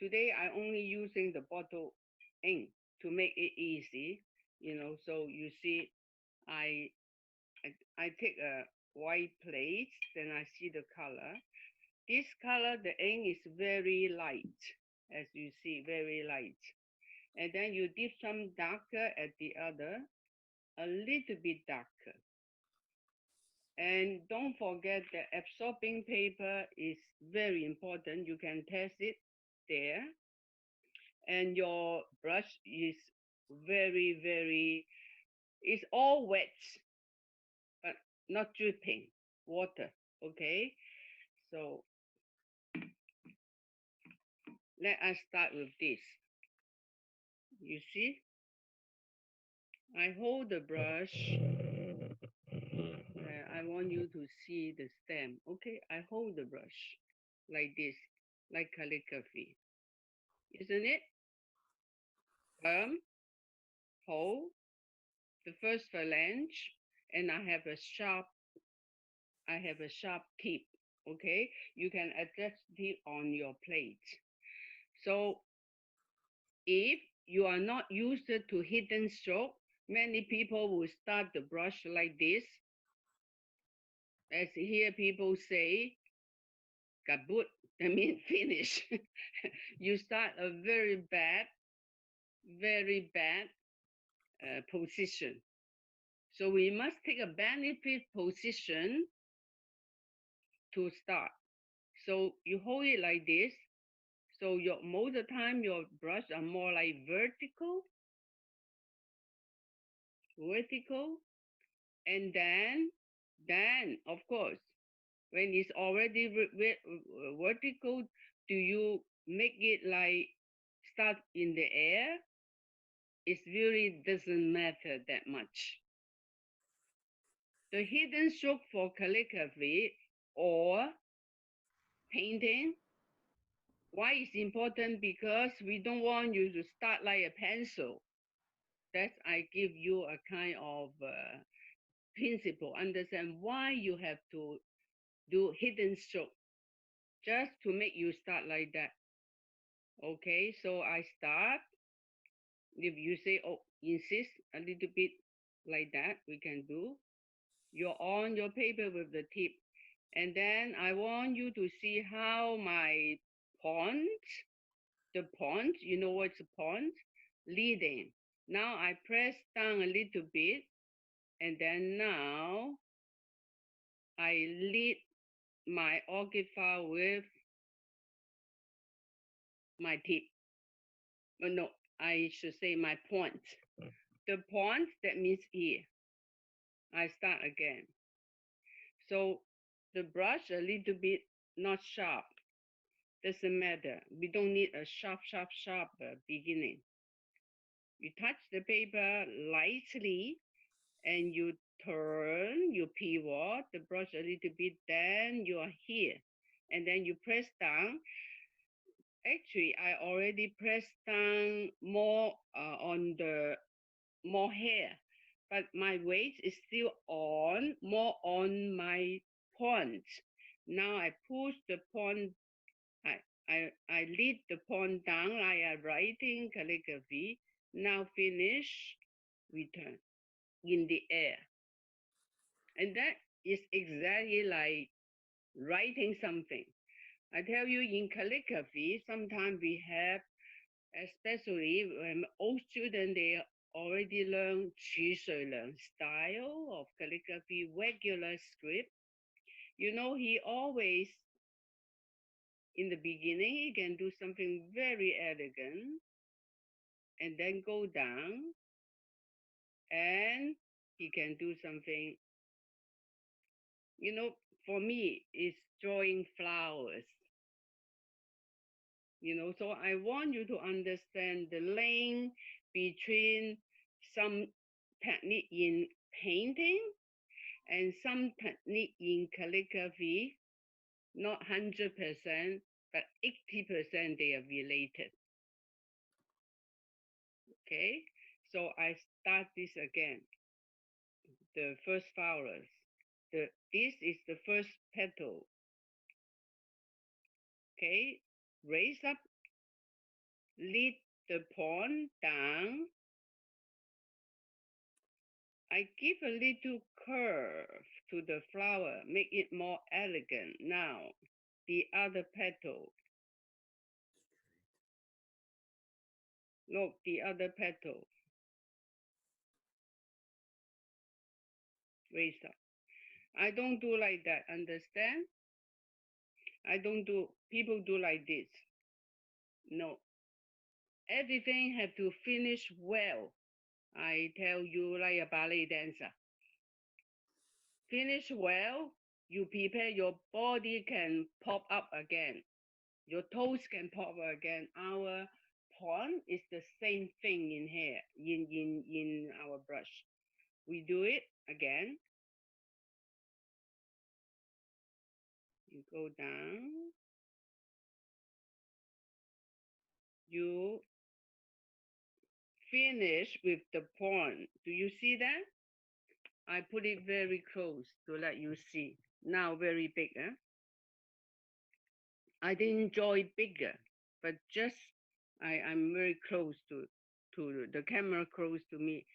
Today I only using the bottle ink to make it easy, so you see, I, I take a white plate, then I see the color. This color, the ink is very light, as you see, very light. And then you dip some darker at the other, a little bit darker. And don't forget the absorbing paper is very important. You can test it there. And your brush is very, very, it's all wet, but not dripping water. Okay, so let us start with this. You see, I hold the brush. I want you to see the stem. Okay, I hold the brush like this, like calligraphy, isn't it? Hold the first phalange, and I have a sharp tip. Okay, you can adjust it on your plate. So if you are not used to hidden stroke, many people will start the brush like this. As here people say, kaput, that means finish. You start a very bad position. So we must take a benefit position to start. So you hold it like this. So most of the time your brush are more like vertical, and then of course, when it's already vertical, do you make it like start in the air? It really doesn't matter that much. The hidden stroke for calligraphy or painting, why is important? Because we don't want you to start like a pencil. That's I give you a kind of principle. Understand why you have to do hidden stroke, just to make you start like that. Okay, so I start. If you say, oh, insist a little bit like that, we can do. You're on your paper with the tip. And then I want you to see how my the point, you know what's a point? Leading. Now I press down a little bit, and then now I lead my orchid flower with my tip. No, I should say my point. The point, that means here. I start again. So the brush a little bit not sharp. Doesn't matter. We don't need a sharp beginning. You touch the paper lightly and you turn, you pivot the brush a little bit, then you are here. And then you press down. Actually, I already pressed down more on the more hair, but my weight is still more on my point. Now I push the point, I lead the point down, I am writing calligraphy. Now finish, return in the air. And that is exactly like writing something. I tell you, in calligraphy, sometimes we have, especially when old students, they already learn 曲水人 style of calligraphy, regular script. You know, he always, in the beginning, he can do something very elegant and then go down, and he can do something, for me, it's drawing flowers. So I want you to understand the link between some technique in painting and some technique in calligraphy, not 100%, but 80% they are related. Okay, so I start this again. The first flowers. This is the first petal. Okay, raise up lead the point down. I give a little curve to the flower, make it more elegant. Now, the other petal. Look, the other petal. Raise up. I don't do like that, understand? I don't do, people do like this. No. Everything have to finish well. I tell you like a ballet dancer. Finish well, you prepare your body can pop up again. Your toes can pop up again. Our point is the same thing in here, in our brush. We do it again. You go down. You finish with the point. Do you see that? I put it very close to let you see. Now very big, huh? I didn't enjoy bigger, but just I'm very close to the camera close to me.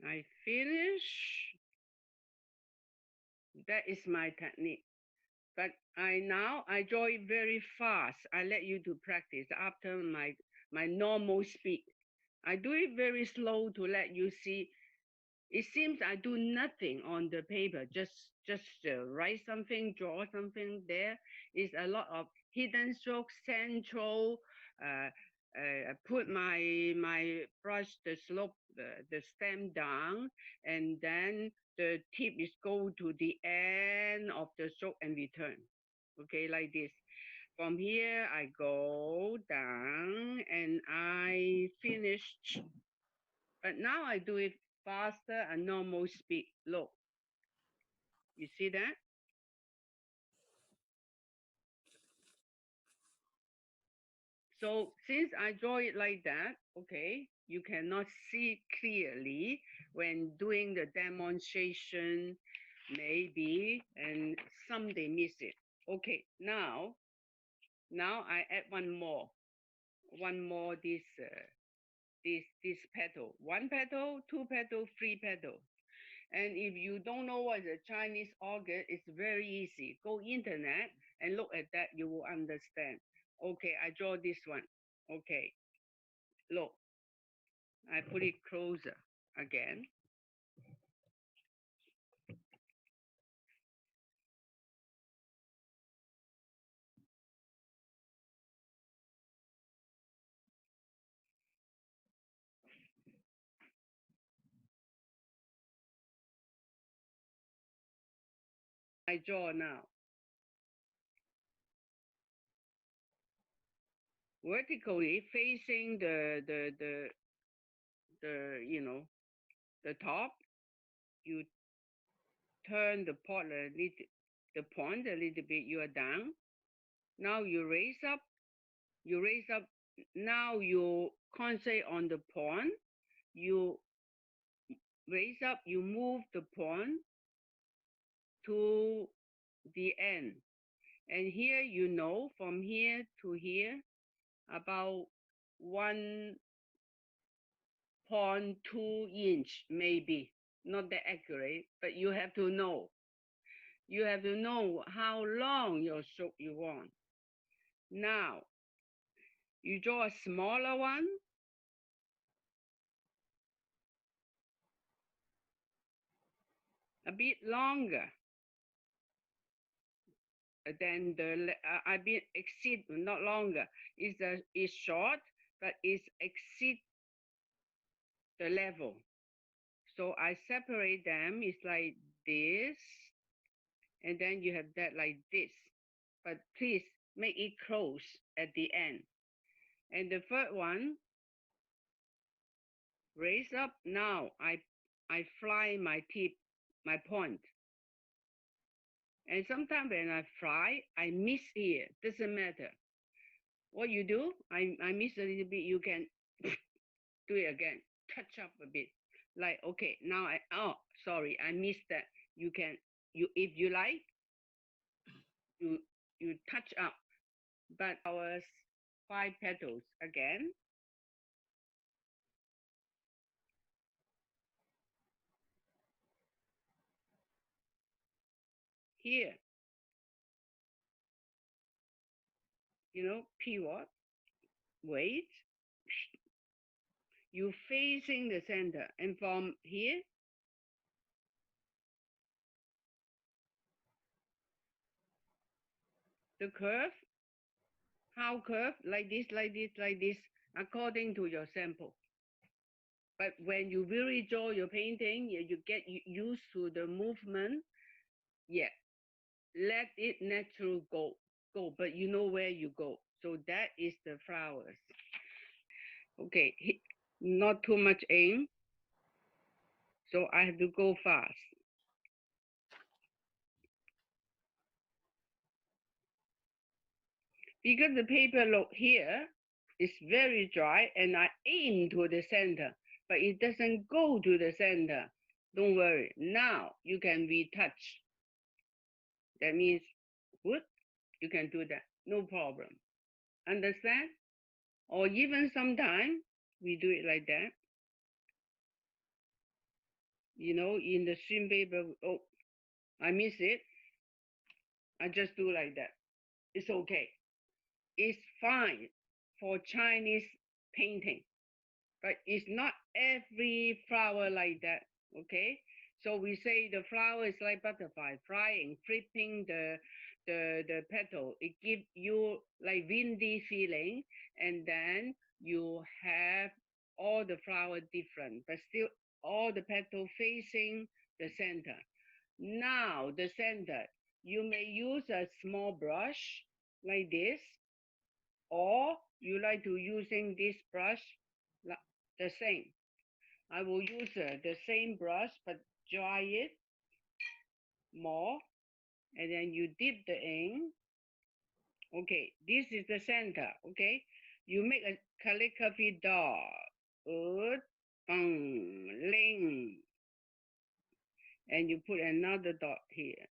I finish. That is my technique. But I draw it very fast. I let you to practice after my normal speed. I do it very slow to let you see. It seems I do nothing on the paper, just write something, draw something. There is a lot of hidden strokes, central. Put my brush, the slope, the stem down, and then the tip is go to the end of the stroke and return. Okay, like this. From here, I go down and I finish. But now I do it faster and normal speed. Look, you see that? So since I draw it like that, okay, you cannot see clearly when doing the demonstration, maybe, and some they miss it. Okay, now I add one more this petal, one petal, two petal, three petal. And if you don't know what is a Chinese orchid, it's very easy. Go internet and look at that, you will understand. Okay, I draw this one. Okay, look, I put it closer again. I draw now. Vertically facing the the top, you turn the point a little bit, you are down. Now you raise up, now you concentrate on the point, you raise up, you move the point to the end. And here, from here to here, about 1.2 inch, maybe. Not that accurate, but you have to know. You have to know how long your stroke you want. Now, you draw a smaller one. A bit longer than a bit exceed, not longer. It's short, but it's exceed the level. So I separate them. It's like this, and then you have that like this. But please make it close at the end. And the third one, raise up. Now I fly my tip, my point. And sometimes when I fly, I miss here. Doesn't matter. what you do, I missed a little bit, you can do it again, touch up a bit. Like, okay, now sorry, I missed that. You can, if you like, you touch up, but our 5 petals again. Here, pivot, wait, you facing the center, and from here, the curve, how curve, like this, like this, like this, according to your sample. But when you really draw your painting, you get used to the movement. Yeah, let it natural go, but you know where you go. So that is the flowers. Okay, not too much ink, so I have to go fast. Because the paper look here is very dry, and I aim to the center, but it doesn't go to the center. Don't worry. Now you can retouch. That means good. You can do that. No problem. Understand? Or even sometimes we do it like that. In the stream paper, oh, I miss it. I just do like that. It's okay. It's fine for Chinese painting, but it's not every flower like that. Okay, so we say the flower is like butterfly flying, flipping the petal. It gives you like windy feeling, and then you have all the flower different, but still all the petal facing the center. Now the center, you may use a small brush like this, or you like to using this brush, the same. I will use the same brush, but dry it more, and then you dip the ink. Okay, this is the center. Okay, you make a calligraphy dot. Good, ling, and you put another dot here.